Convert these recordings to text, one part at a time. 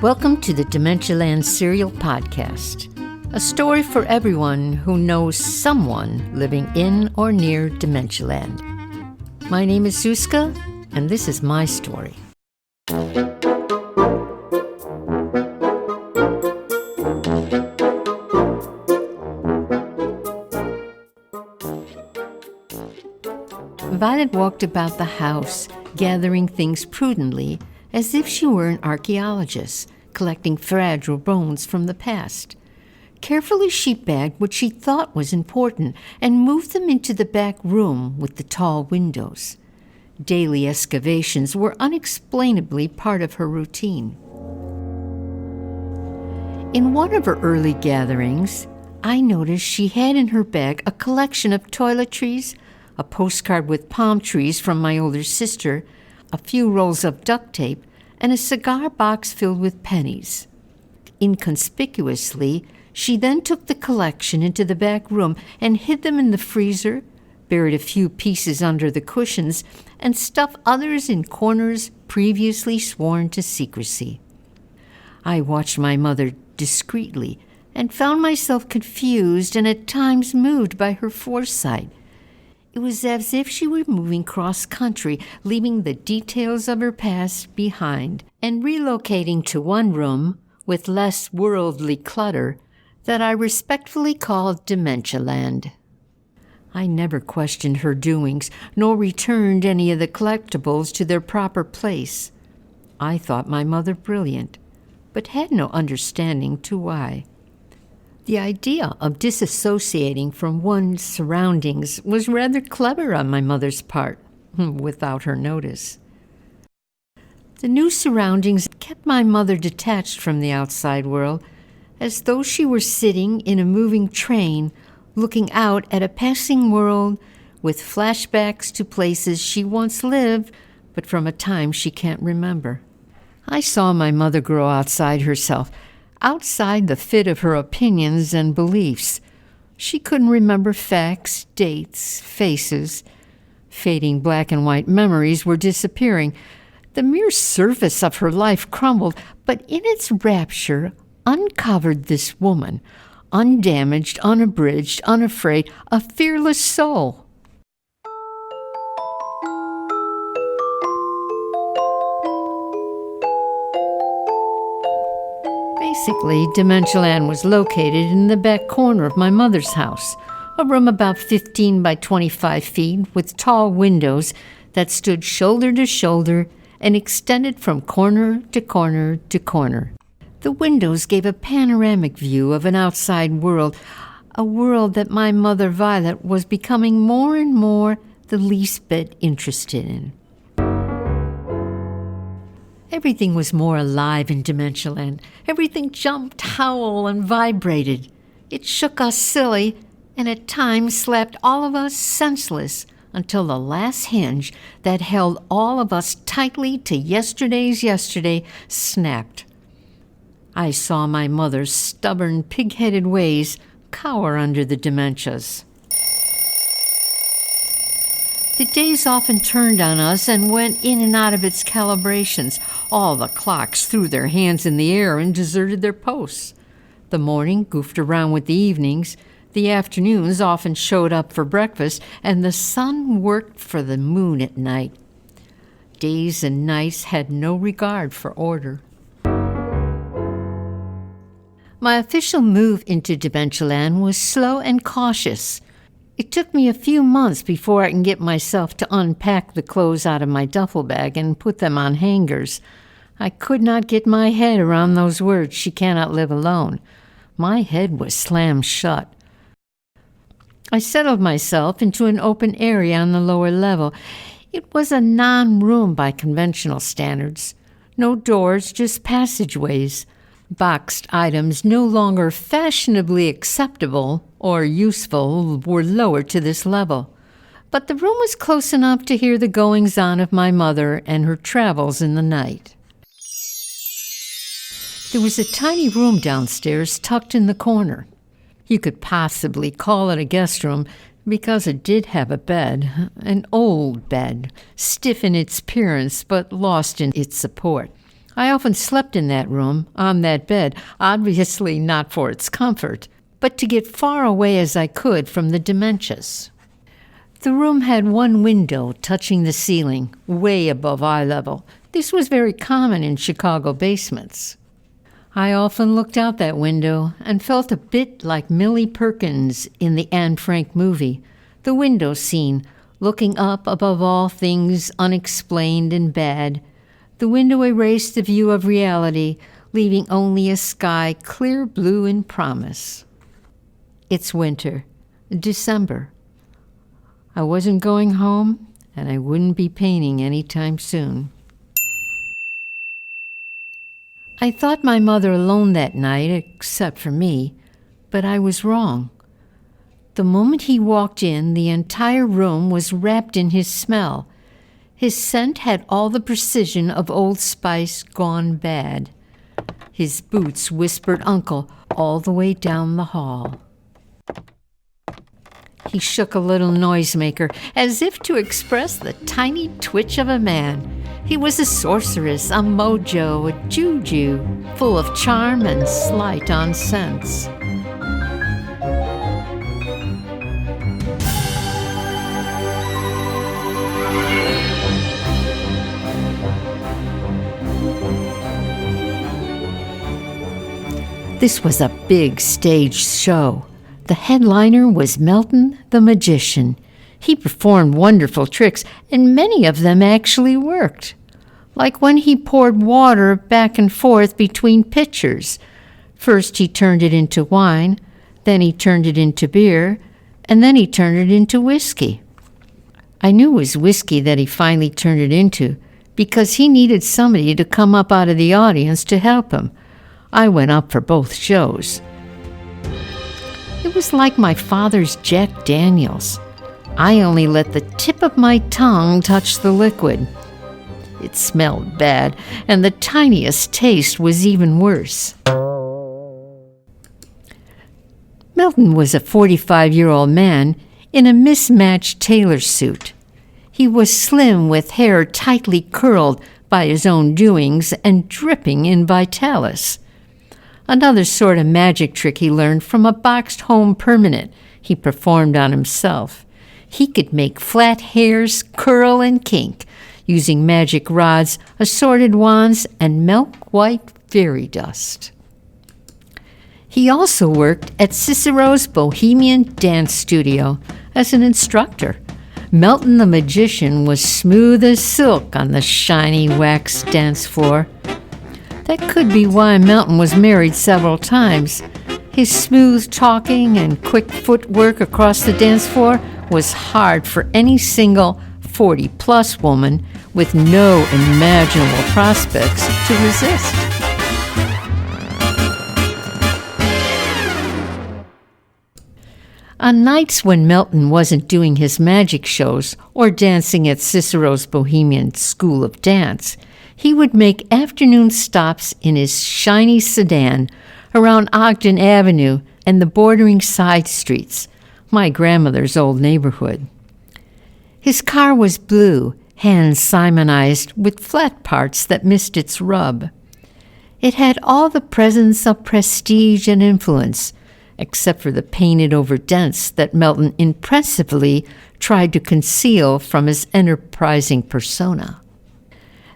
Welcome to the Dementialand Serial Podcast, a story for everyone who knows someone living in or near Dementialand. My name is Suzka, and this is my story. Violet walked about the house, gathering things prudently, as if she were an archaeologist, collecting fragile bones from the past. Carefully she bagged what she thought was important and moved them into the back room with the tall windows. Daily excavations were unexplainably part of her routine. In one of her early gatherings, I noticed she had in her bag a collection of toiletries, a postcard with palm trees from my older sister, a few rolls of duct tape, and a cigar box filled with pennies. Inconspicuously, she then took the collection into the back room and hid them in the freezer, buried a few pieces under the cushions, and stuffed others in corners previously sworn to secrecy. I watched my mother discreetly and found myself confused and at times moved by her foresight. It was as if she were moving cross-country, leaving the details of her past behind and relocating to one room with less worldly clutter that I respectfully called Dementialand. I never questioned her doings, nor returned any of the collectibles to their proper place. I thought my mother brilliant, but had no understanding to why. The idea of disassociating from one's surroundings was rather clever on my mother's part, without her notice. The new surroundings kept my mother detached from the outside world, as though she were sitting in a moving train, looking out at a passing world with flashbacks to places she once lived, but from a time she can't remember. I saw my mother grow outside herself, outside the fit of her opinions and beliefs. She couldn't remember facts, dates, faces. Fading black and white memories were disappearing. The mere surface of her life crumbled, but in its rapture uncovered this woman, undamaged, unabridged, unafraid, a fearless soul. Basically, Dementialand was located in the back corner of my mother's house, a room about 15 by 25 feet with tall windows that stood shoulder to shoulder and extended from corner to corner to corner. The windows gave a panoramic view of an outside world, a world that my mother Violet was becoming more and more the least bit interested in. Everything was more alive in Dementialand. Everything jumped, howled, and vibrated. It shook us silly, and at times slapped all of us senseless until the last hinge that held all of us tightly to yesterday's yesterday snapped. I saw my mother's stubborn, pig-headed ways cower under the dementias. The days often turned on us and went in and out of its calibrations. All the clocks threw their hands in the air and deserted their posts. The morning goofed around with the evenings, the afternoons often showed up for breakfast, and the sun worked for the moon at night. Days and nights had no regard for order. My official move into Dementialand was slow and cautious. It took me a few months before I can get myself to unpack the clothes out of my duffel bag and put them on hangers. I could not get my head around those words, "She cannot live alone." My head was slammed shut. I settled myself into an open area on the lower level. It was a non-room by conventional standards. No doors, just passageways. Boxed items no longer fashionably acceptable or useful were lowered to this level. But the room was close enough to hear the goings-on of my mother and her travels in the night. There was a tiny room downstairs tucked in the corner. You could possibly call it a guest room, because it did have a bed, an old bed, stiff in its appearance but lost in its support. I often slept in that room, on that bed, obviously not for its comfort, but to get far away as I could from the dementias. The room had one window touching the ceiling, way above eye level. This was very common in Chicago basements. I often looked out that window and felt a bit like Millie Perkins in the Anne Frank movie, the window scene, looking up above all things unexplained and bad. The window erased the view of reality, leaving only a sky clear blue in promise. It's winter, December. I wasn't going home, and I wouldn't be painting any time soon. I thought my mother alone that night, except for me, but I was wrong. The moment he walked in, the entire room was wrapped in his smell. His scent had all the precision of Old Spice gone bad. His boots whispered uncle all the way down the hall. He shook a little noisemaker, as if to express the tiny twitch of a man. He was a sorceress, a mojo, a juju, full of charm and slight on sense. This was a big stage show. The headliner was Milton the Magician. He performed wonderful tricks, and many of them actually worked. Like when he poured water back and forth between pitchers. First he turned it into wine, then he turned it into beer, and then he turned it into whiskey. I knew it was whiskey that he finally turned it into, because he needed somebody to come up out of the audience to help him. I went up for both shows. It was like my father's Jack Daniels. I only let the tip of my tongue touch the liquid. It smelled bad, and the tiniest taste was even worse. Milton was a 45-year-old man in a mismatched tailor suit. He was slim with hair tightly curled by his own doings and dripping in Vitalis. Another sort of magic trick he learned from a boxed home permanent he performed on himself. He could make flat hairs curl and kink using magic rods, assorted wands, and milk-white fairy dust. He also worked at Cicero's Bohemian Dance Studio as an instructor. Milton the Magician was smooth as silk on the shiny wax dance floor. That could be why Milton was married several times. His smooth talking and quick footwork across the dance floor was hard for any single 40-plus woman with no imaginable prospects to resist. On nights when Milton wasn't doing his magic shows or dancing at Cicero's Bohemian School of Dance, he would make afternoon stops in his shiny sedan around Ogden Avenue and the bordering side streets, my grandmother's old neighborhood. His car was blue, hand-Simonized with flat parts that missed its rub. It had all the presence of prestige and influence, except for the painted-over dents that Milton impressively tried to conceal from his enterprising persona.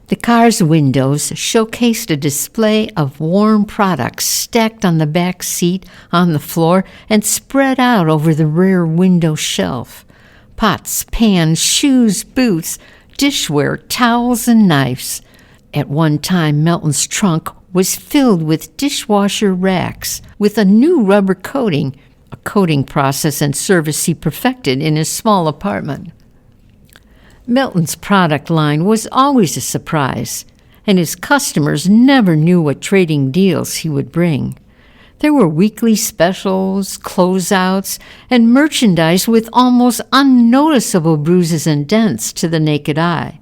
The car's windows showcased a display of warm products stacked on the back seat, on the floor, and spread out over the rear window shelf. Pots, pans, shoes, boots, dishware, towels, and knives. At one time, Milton's trunk was filled with dishwasher racks with a new rubber coating, a coating process and service he perfected in his small apartment. Milton's product line was always a surprise, and his customers never knew what trading deals he would bring. There were weekly specials, closeouts, and merchandise with almost unnoticeable bruises and dents to the naked eye.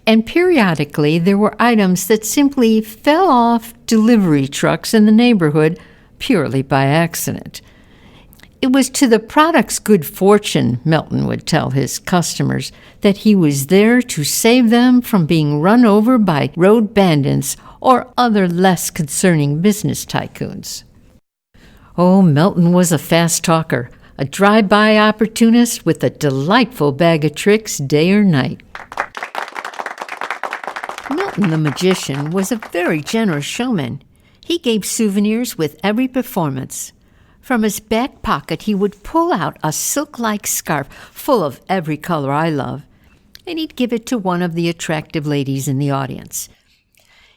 And periodically there were items that simply fell off delivery trucks in the neighborhood purely by accident. It was to the product's good fortune, Milton would tell his customers, that he was there to save them from being run over by road bandits or other less concerning business tycoons. Oh, Milton was a fast talker, a drive-by opportunist with a delightful bag of tricks day or night. Milton the Magician was a very generous showman. He gave souvenirs with every performance. From his back pocket, he would pull out a silk-like scarf full of every color I love, and he'd give it to one of the attractive ladies in the audience.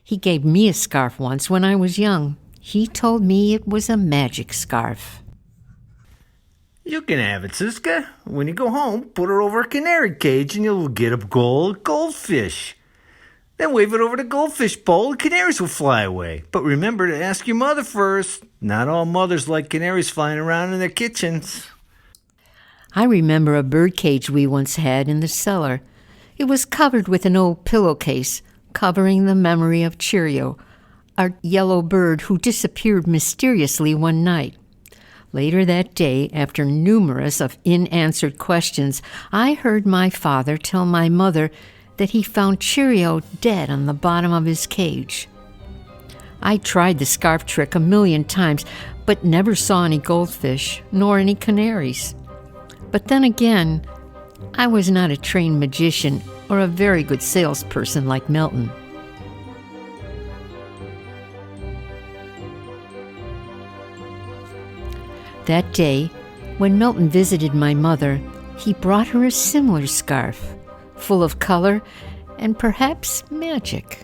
He gave me a scarf once when I was young. He told me it was a magic scarf. You can have it, Suzka. When you go home, put her over a canary cage and you'll get a goldfish. Then wave it over the goldfish bowl and canaries will fly away. But remember to ask your mother first. Not all mothers like canaries flying around in their kitchens. I remember a bird cage we once had in the cellar. It was covered with an old pillowcase, covering the memory of Cheerio, our yellow bird who disappeared mysteriously one night. Later that day, after numerous of unanswered questions, I heard my father tell my mother that he found Cheerio dead on the bottom of his cage. I tried the scarf trick 1,000,000 times, but never saw any goldfish, nor any canaries. But then again, I was not a trained magician or a very good salesperson like Milton. That day, when Milton visited my mother, he brought her a similar scarf, full of color and perhaps magic.